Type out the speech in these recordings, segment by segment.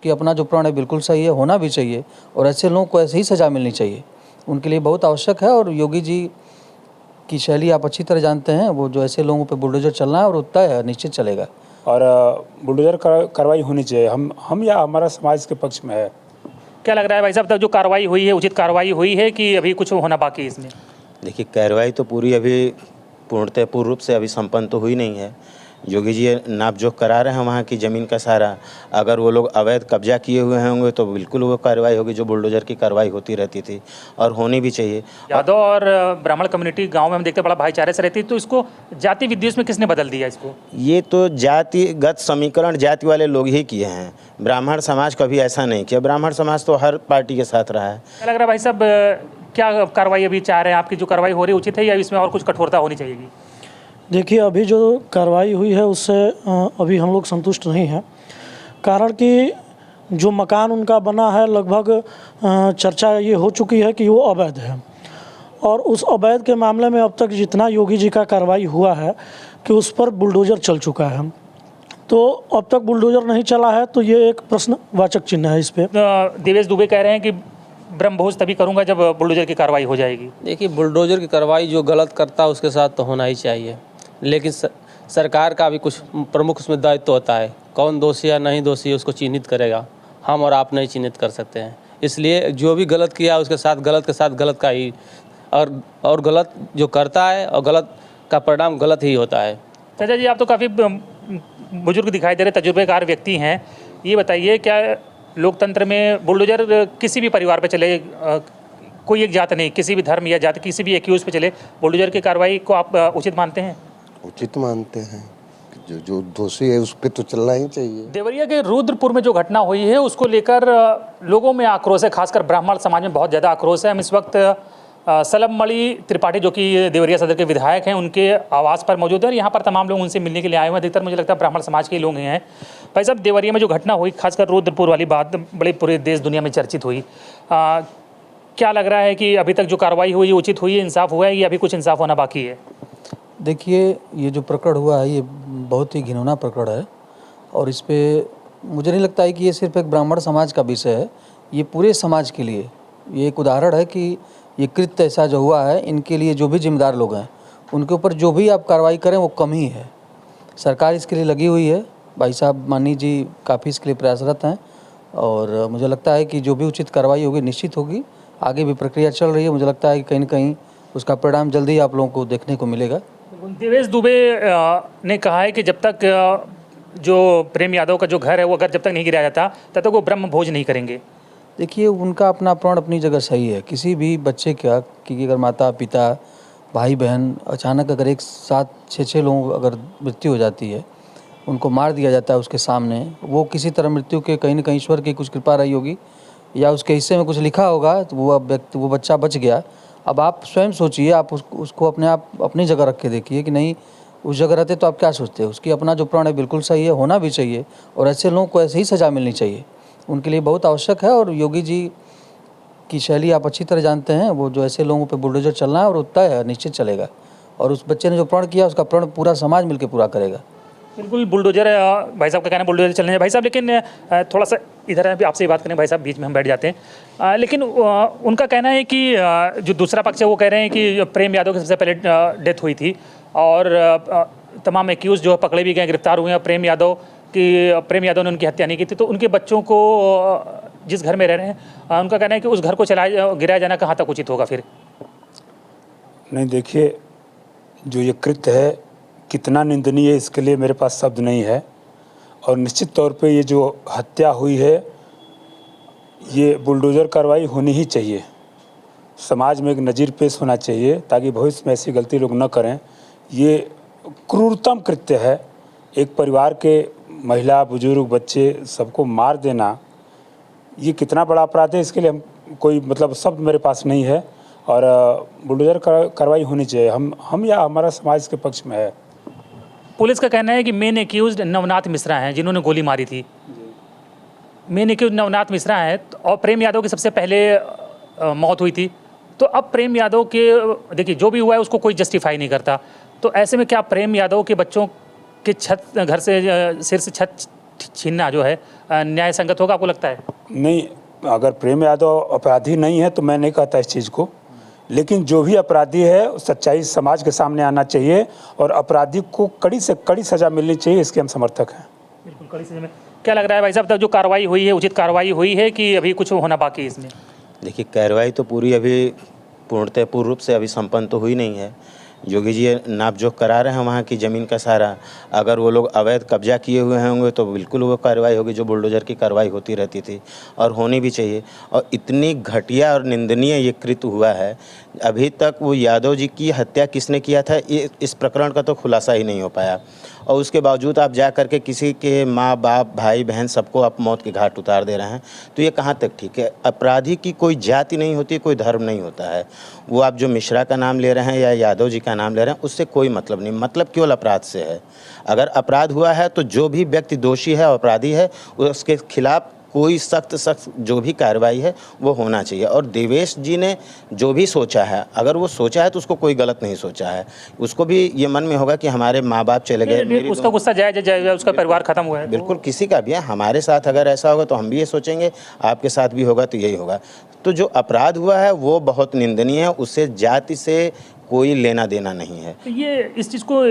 उसकी अपना जो प्रण है बिल्कुल सही है, होना भी चाहिए और ऐसे लोगों को ऐसे ही सज़ा मिलनी चाहिए, उनके लिए बहुत आवश्यक है। और योगी जी की शैली आप अच्छी तरह जानते हैं, वो जो ऐसे लोगों पे बुलडोजर चलना है और उतना है निश्चित चलेगा। और बुलडोजर कार्रवाई होनी चाहिए, हम या हमारा समाज के पक्ष में है। क्या लग रहा है भाई साहब, तब जो कार्रवाई हुई है उचित कार्रवाई हुई है कि अभी कुछ होना बाकी है इसमें? देखिए, कार्रवाई तो पूरी अभी पूर्ण रूप से अभी संपन्न तो हुई नहीं है। योगी जी नाप जोख करा रहे हैं वहाँ की ज़मीन का सारा। अगर वो लोग अवैध कब्जा किए हुए होंगे तो बिल्कुल वो कार्रवाई होगी, जो बुलडोजर की कार्रवाई होती रहती थी और होनी भी चाहिए। यादव और ब्राह्मण कम्युनिटी गांव में हम देखते बड़ा भाईचारे से रहती है, तो इसको जाति विद्वेष में किसने बदल दिया इसको? ये तो जातिगत समीकरण जाति वाले लोग ही किए हैं। ब्राह्मण समाज कभी ऐसा नहीं किया। ब्राह्मण समाज तो हर पार्टी के साथ रहा है। क्या लग रहा है भाई साहब, क्या कार्रवाई अभी चाह रहे हैं? आपकी जो कार्रवाई हो रही है उचित है या इसमें और कुछ कठोरता होनी चाहिए? देखिए, अभी जो कार्रवाई हुई है उससे अभी हम लोग संतुष्ट नहीं हैं। कारण कि जो मकान उनका बना है लगभग चर्चा ये हो चुकी है कि वो अवैध है, और उस अवैध के मामले में अब तक जितना योगी जी का कार्रवाई हुआ है कि उस पर बुलडोज़र चल चुका है। तो अब तक बुलडोज़र नहीं चला है, तो ये एक प्रश्नवाचक चिन्ह है इस पर। देवेश दुबे कह रहे हैं कि ब्रह्मभोज तभी करूंगा जब बुलडोजर की कार्रवाई हो जाएगी। देखिए, बुलडोजर की कार्रवाई जो गलत करता है उसके साथ तो होना ही चाहिए, लेकिन सरकार का भी कुछ प्रमुख उसमें दायित्व होता है। कौन दोषी या नहीं दोषी है उसको चिन्हित करेगा, हम और आप नहीं चिन्हित कर सकते हैं। इसलिए जो भी गलत किया उसके साथ गलत का ही, और गलत जो करता है और गलत का परिणाम गलत ही होता है। चाचा जी, आप तो काफ़ी बुजुर्ग दिखाई दे रहे, तजुर्बेकार व्यक्ति हैं, ये बताइए क्या लोकतंत्र में बुलडोजर किसी भी परिवार पे चले, कोई एक जात नहीं, किसी भी धर्म या जाति, किसी भी एक्यूज पे चले, बुलडोजर की कार्रवाई को आप उचित मानते हैं? उचित मानते हैं। जो दोषी है उस पर तो चलना ही चाहिए। देवरिया के रुद्रपुर में जो घटना हुई है उसको लेकर लोगों में आक्रोश है, खासकर ब्राह्मण समाज में बहुत ज़्यादा आक्रोश है। हम इस वक्त सलममणि त्रिपाठी जो कि देवरिया सदर के विधायक हैं, उनके आवास पर मौजूद है और यहाँ पर तमाम लोग उनसे मिलने के लिए आए हुए हैं। अधिकतर मुझे लगता है ब्राह्मण समाज के लोग हैं। भाई साहब, देवरिया में जो घटना हुई, खासकर रुद्रपुर वाली बात बड़ी पूरे देश दुनिया में चर्चित हुई, क्या लग रहा है कि अभी तक जो कार्रवाई हुई है उचित हुई है, इंसाफ हुआ है या अभी कुछ इंसाफ होना बाकी है? देखिए, ये जो प्रकरण हुआ है ये बहुत ही घिनौना प्रकरण है और इस पर मुझे नहीं लगता है कि ये सिर्फ एक ब्राह्मण समाज का विषय है, ये पूरे समाज के लिए ये एक उदाहरण है कि ये कृत्य ऐसा जो हुआ है, इनके लिए जो भी जिम्मेदार लोग हैं उनके ऊपर जो भी आप कार्रवाई करें वो कम ही है। सरकार इसके लिए लगी हुई है, भाई साहब माननीय जी काफ़ी इसके लिए प्रयासरत हैं और मुझे लगता है कि जो भी उचित कार्रवाई होगी निश्चित होगी। आगे भी प्रक्रिया चल रही है, मुझे लगता है कि कहीं न कहीं उसका परिणाम जल्दी आप लोगों को देखने को मिलेगा। देवेश दुबे ने कहा है कि जब तक जो प्रेम यादव का जो घर है वो अगर जब तक नहीं गिराया जाता तब तक वो ब्रह्म भोज नहीं करेंगे। देखिए, उनका अपना प्रण अपनी जगह सही है। किसी भी बच्चे का कि अगर माता पिता भाई बहन अचानक अगर एक साथ 6 लोगों अगर मृत्यु हो जाती है, उनको मार दिया जाता है उसके सामने, वो किसी तरह मृत्यु के कहीं न कहीं ईश्वर की कुछ कृपा रही होगी या उसके हिस्से में कुछ लिखा होगा तो वो बच्चा बच गया। अब आप स्वयं सोचिए, आप उसको अपनी जगह रख के देखिए कि नहीं उस जगह रहते तो आप क्या सोचते हैं। उसकी अपना जो प्रण है बिल्कुल सही है, होना भी चाहिए और ऐसे लोगों को ऐसे ही सज़ा मिलनी चाहिए, उनके लिए बहुत आवश्यक है। और योगी जी की शैली आप अच्छी तरह जानते हैं, वो जो ऐसे लोगों पे बुलडोजर चलना है और उतना है निश्चित चलेगा और उस बच्चे ने जो प्रण किया उसका प्रण पूरा समाज मिलकर पूरा करेगा। बिल्कुल बुलडोजर भाई साहब का कहना है बुलडोजर चलने है। भाई साहब, लेकिन थोड़ा सा इधर है, आपसे ही बात करें भाई साहब, बीच में हम बैठ जाते हैं। लेकिन उनका कहना है कि जो दूसरा पक्ष है वो कह रहे हैं कि प्रेम यादव की सबसे पहले डेथ हुई थी और तमाम एक्यूज जो पकड़े भी गए, गिरफ्तार हुए हैं। प्रेम यादव ने उनकी हत्या नहीं की थी, तो उनके बच्चों को जिस घर में रह रहे हैं उनका कहना है कि उस घर को गिराया जाना कहाँ तक उचित होगा फिर? नहीं, देखिए, जो ये कृत्य है कितना निंदनीय है इसके लिए मेरे पास शब्द नहीं है और निश्चित तौर पे ये जो हत्या हुई है ये बुलडोज़र कार्रवाई होनी ही चाहिए। समाज में एक नज़ीर पेश होना चाहिए ताकि भविष्य में ऐसी गलती लोग न करें। ये क्रूरतम कृत्य है। एक परिवार के महिला बुजुर्ग बच्चे सबको मार देना ये कितना बड़ा अपराध है, इसके लिए हम कोई शब्द मेरे पास नहीं है और बुलडोज़र कार्रवाई होनी चाहिए। हम या हमारा समाज के पक्ष में है। पुलिस का कहना है कि मेन एक्यूज्ड नवनाथ मिश्रा हैं जिन्होंने गोली मारी थी। मेन एक्यूज्ड नवनाथ मिश्रा हैं और प्रेम यादव की सबसे पहले मौत हुई थी। तो अब प्रेम यादव के देखिए जो भी हुआ है उसको कोई जस्टिफाई नहीं करता, तो ऐसे में क्या प्रेम यादव के बच्चों के घर से सिर से छत छीनना जो है न्याय संगत होगा, आपको लगता है? नहीं, अगर प्रेम यादव अपराधी नहीं है तो मैं नहीं कहता इस चीज़ को, लेकिन जो भी अपराधी है सच्चाई समाज के सामने आना चाहिए और अपराधी को कड़ी से कड़ी सज़ा मिलनी चाहिए, इसके हम समर्थक हैं। बिल्कुल कड़ी सजा में क्या लग रहा है भाई साहब, तब जो कार्रवाई हुई है उचित कार्रवाई हुई है कि अभी कुछ होना बाकी है इसमें? देखिए, कार्रवाई तो पूरी अभी पूर्णतः पूर्ण रूप से अभी संपन्न तो हुई नहीं है। योगी जी नाप जोख करा रहे हैं वहाँ की ज़मीन का सारा। अगर वो लोग अवैध कब्जा किए हुए होंगे तो बिल्कुल वो कार्रवाई होगी जो बुलडोज़र की कार्रवाई होती रहती थी और होनी भी चाहिए। और इतनी घटिया और निंदनीय ये कृत्य हुआ है, अभी तक वो यादव जी की हत्या किसने किया था इस प्रकरण का तो खुलासा ही नहीं हो पाया। और उसके बावजूद आप जा करके किसी के माँ बाप भाई बहन सबको आप मौत के घाट उतार दे रहे हैं, तो ये कहाँ तक ठीक है? अपराधी की कोई जाति नहीं होती, कोई धर्म नहीं होता है। वो आप जो मिश्रा का नाम ले रहे हैं या यादव जी का नाम ले रहे हैं, उससे कोई मतलब नहीं, मतलब केवल अपराध से है। अगर अपराध हुआ है तो जो भी व्यक्ति दोषी है, अपराधी है, उसके खिलाफ कोई सख्त जो भी कार्रवाई है वो होना चाहिए। और देवेश जी ने जो भी सोचा है, अगर वो सोचा है तो उसको कोई गलत नहीं सोचा है। उसको भी ये मन में होगा कि हमारे माँ बाप चले गए, उसका गुस्सा जायज़ है, उसका परिवार खत्म हुआ है। बिल्कुल किसी का भी है। हमारे साथ अगर ऐसा होगा तो हम भी ये सोचेंगे, आपके साथ भी होगा तो यही होगा। तो जो अपराध हुआ है वो बहुत निंदनीय है, उससे जाति से कोई लेना देना नहीं है। तो ये इस चीज़ को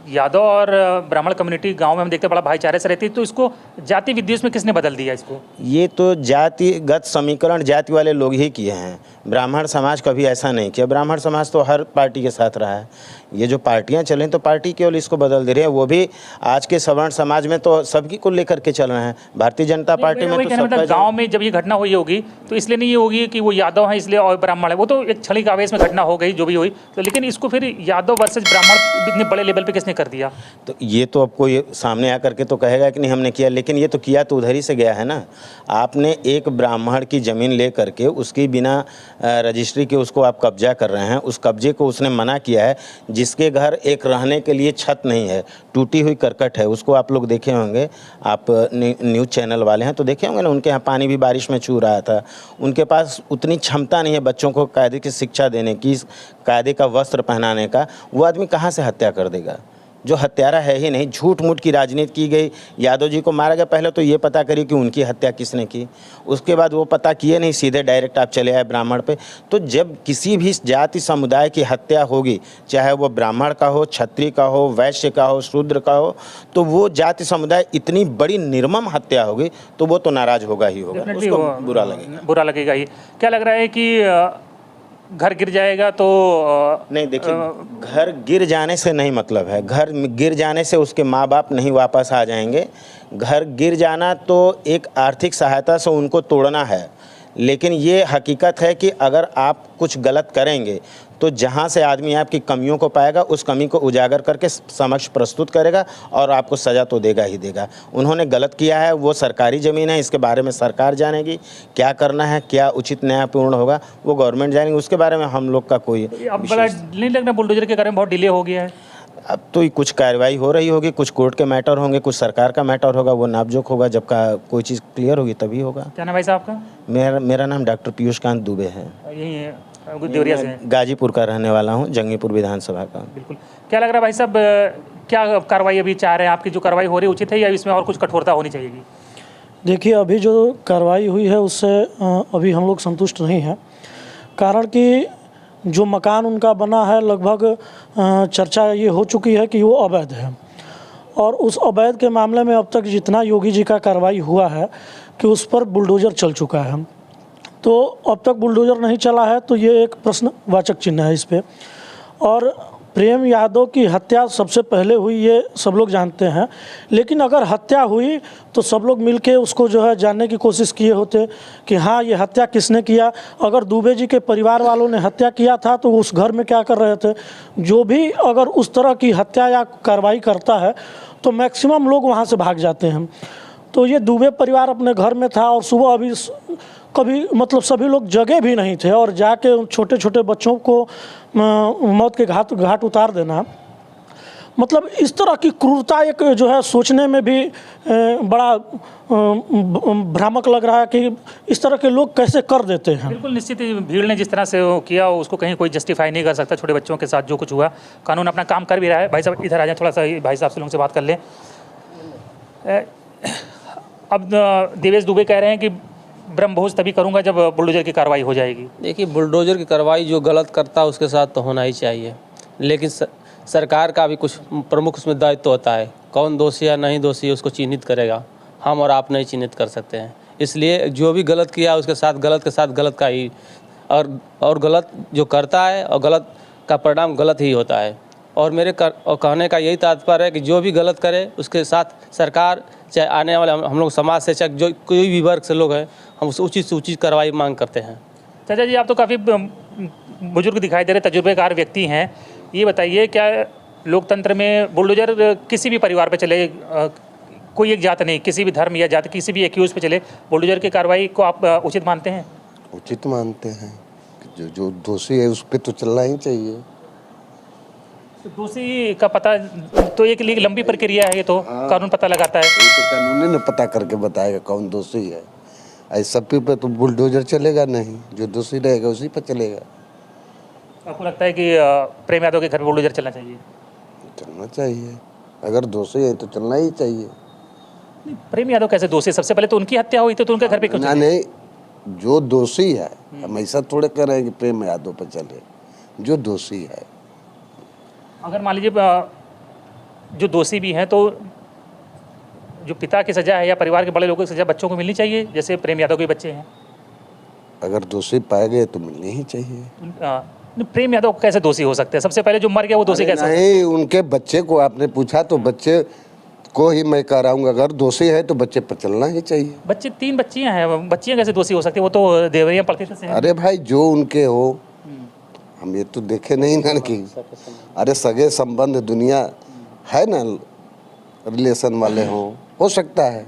यादव और ब्राह्मण कम्युनिटी गांव में हम देखते हैं बड़ा भाईचारे से रहती है, तो इसको जाति विद्वेष में किसने बदल दिया इसको? ये तो जातिगत समीकरण जाति वाले लोग ही किए हैं। ब्राह्मण समाज कभी ऐसा नहीं किया। ब्राह्मण समाज तो हर पार्टी के साथ रहा है। ये जो पार्टियां चलें तो पार्टी केवल इसको बदल दे रही है। वो भी आज के सवर्ण समाज में तो सभी को लेकर के चल रहे हैं। भारतीय जनता पार्टी में तो मतलब गाँव में जब ये घटना हुई होगी तो इसलिए नहीं ये होगी कि वो यादव है इसलिए और ब्राह्मण है, वो तो एक क्षणिक आवेश में घटना हो गई जो भी हुई, तो लेकिन इसको फिर यादव वर्सेज ब्राह्मण इतने बड़े लेवल पे किसने कर दिया? तो ये तो अब कोई सामने आकर के तो कहेगा कि नहीं हमने किया, लेकिन ये तो किया तो उधर ही से गया है ना। आपने एक ब्राह्मण की ज़मीन ले करके उसकी बिना रजिस्ट्री के उसको आप कब्जा कर रहे हैं। उस कब्जे को उसने मना किया है। जिसके घर एक रहने के लिए छत नहीं है, टूटी हुई करकट है, उसको आप लोग देखे होंगे, आप न्यूज़ चैनल वाले हैं तो देखे होंगे ना, उनके यहाँ पानी भी बारिश में छू रहा था। उनके पास उतनी क्षमता नहीं है बच्चों को कायदे की शिक्षा देने की, कायदे का वस्त्र पहनाने का। वो आदमी कहाँ से हत्या कर देगा? जो हत्यारा है ही नहीं। झूठ मूठ की राजनीति की गई। यादव जी को मारा गया, पहले तो ये पता करिए कि उनकी हत्या किसने की, उसके बाद वो पता किए नहीं, सीधे डायरेक्ट आप चले आए ब्राह्मण पे। तो जब किसी भी जाति समुदाय की हत्या होगी, चाहे वो ब्राह्मण का हो, क्षत्रिय का हो, वैश्य का हो, शूद्र का हो, तो वो जाति समुदाय इतनी बड़ी निर्मम हत्या होगी तो वो तो नाराज़ होगा ही होगा, उसको बुरा लगेगा ही। क्या लग रहा है कि घर गिर जाएगा तो नहीं? देखिए, घर गिर जाने से नहीं मतलब है। घर गिर जाने से उसके माँ बाप नहीं वापस आ जाएंगे। घर गिर जाना तो एक आर्थिक सहायता से उनको तोड़ना है, लेकिन ये हकीकत है कि अगर आप कुछ गलत करेंगे तो जहाँ से आदमी आपकी कमियों को पाएगा उस कमी को उजागर करके समक्ष प्रस्तुत करेगा और आपको सज़ा तो देगा ही देगा। उन्होंने गलत किया है, वो सरकारी ज़मीन है, इसके बारे में सरकार जानेगी क्या करना है, क्या उचित न्यायपूर्ण होगा वो गवर्नमेंट जानेगी, उसके बारे में हम लोग का कोई अब बड़ा नहीं लगना बुलडोजर के कारण बहुत डिले हो गया है। अब तो कुछ कार्रवाई हो रही होगी, कुछ कोर्ट के मैटर होंगे, कुछ सरकार का मैटर होगा, वो नापजोख होगा। जब का कोई चीज़ क्लियर होगी तभी होगा। क्या नाम भाई साहब आपका? मेरा नाम डॉक्टर पीयूष कांत दुबे है। यही देवरिया से गाजीपुर का रहने वाला हूँ, जंगीपुर विधानसभा का। बिल्कुल। क्या लग रहा है भाई साहब, क्या कार्रवाई अभी चाह रहे हैं? आपकी जो कार्रवाई हो रही है उचित है या इसमें और कुछ कठोरता होनी चाहिए? देखिए, अभी जो कार्रवाई हुई है उससे अभी हम लोग संतुष्ट नहीं हैं, कारण कि जो मकान उनका बना है लगभग चर्चा ये हो चुकी है कि वो अवैध है। और उस अवैध के मामले में अब तक जितना योगी जी का कार्रवाई हुआ है कि उस पर बुलडोज़र चल चुका है, तो अब तक बुलडोज़र नहीं चला है, तो ये एक प्रश्नवाचक चिन्ह है इस पर। और प्रेम यादव की हत्या सबसे पहले हुई ये सब लोग जानते हैं, लेकिन अगर हत्या हुई तो सब लोग मिलके उसको जो है जानने की कोशिश किए होते कि हाँ ये हत्या किसने किया। अगर दुबे जी के परिवार वालों ने हत्या किया था तो उस घर में क्या कर रहे थे। जो भी अगर उस तरह की हत्या या कार्रवाई करता है तो मैक्सिमम लोग वहाँ से भाग जाते हैं। तो ये दुबे परिवार अपने घर में था और सुबह अभी कभी मतलब सभी लोग जगह भी नहीं थे और जाके छोटे छोटे बच्चों को मौत के घाट उतार देना, मतलब इस तरह की क्रूरता एक जो है सोचने में भी बड़ा भ्रामक लग रहा है कि इस तरह के लोग कैसे कर देते हैं। बिल्कुल निश्चित ही भीड़ ने जिस तरह से वो किया उसको कहीं कोई जस्टिफाई नहीं कर सकता। छोटे बच्चों के साथ जो कुछ हुआ, कानून अपना काम कर भी रहा है। भाई साहब इधर आ जाए, थोड़ा सा भाई साहब से लोगों से बात कर लें। अब देवेश दुबे कह रहे हैं कि ब्रह्मभोज तभी करूंगा जब बुलडोजर की कार्रवाई हो जाएगी। देखिए, बुलडोजर की कार्रवाई जो गलत करता है उसके साथ तो होना ही चाहिए, लेकिन सरकार का भी कुछ प्रमुख उसमें दायित्व होता है। कौन दोषी या नहीं दोषी उसको चिन्हित करेगा, हम और आप नहीं चिन्हित कर सकते हैं। इसलिए जो भी गलत किया उसके साथ गलत के साथ गलत का ही और गलत जो करता है और गलत का परिणाम गलत ही होता है। और मेरे कहने का यही तात्पर्य है कि जो भी गलत करे उसके साथ सरकार, चाहे आने वाले हम लोग समाज से, चाहे जो कोई भी वर्ग से लोग हैं, हम उससे उचित से उचित कार्रवाई मांग करते हैं। चाचा जी, आप तो काफ़ी बुजुर्ग दिखाई दे रहे, तजुर्बेकार व्यक्ति हैं। ये बताइए, क्या लोकतंत्र में बुलडोजर किसी भी परिवार पे चले, कोई एक जात नहीं, किसी भी धर्म या जात, किसी भी एक्यूज पे चले, बुलडोजर की कार्रवाई को आप उचित मानते हैं? उचित मानते हैं। जो दोषी है उस पर तो चलना ही चाहिए। तो दोषी का पता तो एक लंबी प्रक्रिया है, ये तो कानून पता लगाता है। तो कानूनी ने पता करके बताएगा कौन दोषी है। ऐसा पे तो बुलडोजर चलेगा नहीं, जो दोषी रहेगा उसी पर चलेगा। आपको लगता है कि प्रेम यादव के घर में बुलडोजर चलना चाहिए? चलना चाहिए, अगर दोषी है तो चलना ही चाहिए। प्रेम यादव कैसे दोषी? सबसे पहले तो उनकी हत्या हुई थी, तो उनके घर पे क्यों चले? नहीं, जो दोषी है, हम ऐसा थोड़े कर रहे हैं कि प्रेम यादव पर चले, जो दोषी है। अगर मान लीजिए जो दोषी भी हैं, तो जो पिता की सज़ा है या परिवार के बड़े लोगों की सज़ा बच्चों को मिलनी चाहिए, जैसे प्रेम यादव के बच्चे हैं। अगर दोषी पाए गए तो मिलनी ही चाहिए। प्रेम यादव कैसे दोषी हो सकते हैं? सबसे पहले जो मर गया वो दोषी कैसे? नहीं, उनके बच्चे को आपने पूछा तो बच्चे को ही मैं कह रहा हूँ, अगर दोषी है तो बच्चे पर चलना ही चाहिए। बच्चे 3 बच्चियाँ हैं, बच्चियाँ कैसे दोषी हो सकती है? वो तो देवरिया पढ़ती थी। अरे भाई, जो उनके हो, हम ये तो देखे नहीं ना कि अरे सगे संबंध दुनिया है ना, रिलेशन वाले हो सकता है।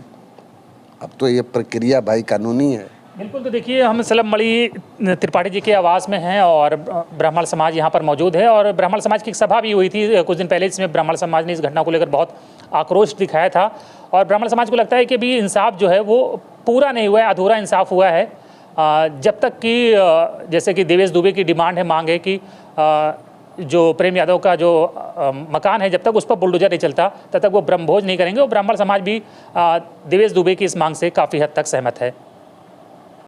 अब तो ये प्रक्रिया भाई कानूनी है। बिल्कुल। तो देखिए, हम सलममणि त्रिपाठी जी के आवास में हैं और ब्राह्मण समाज यहाँ पर मौजूद है, और ब्राह्मण समाज की एक सभा भी हुई थी कुछ दिन पहले, इसमें ब्राह्मण समाज ने इस घटना को लेकर बहुत आक्रोश दिखाया था। और ब्राह्मण समाज को लगता है कि अभी इंसाफ जो है वो पूरा नहीं हुआ है, अधूरा इंसाफ हुआ है। जब तक कि जैसे कि देवेश दुबे की डिमांड है, मांग है कि जो प्रेम यादव का जो मकान है, जब तक उस पर बुलडोजर नहीं चलता तब तक वो ब्रह्मभोज नहीं करेंगे। और ब्राह्मण समाज भी देवेश दुबे की इस मांग से काफ़ी हद तक सहमत है।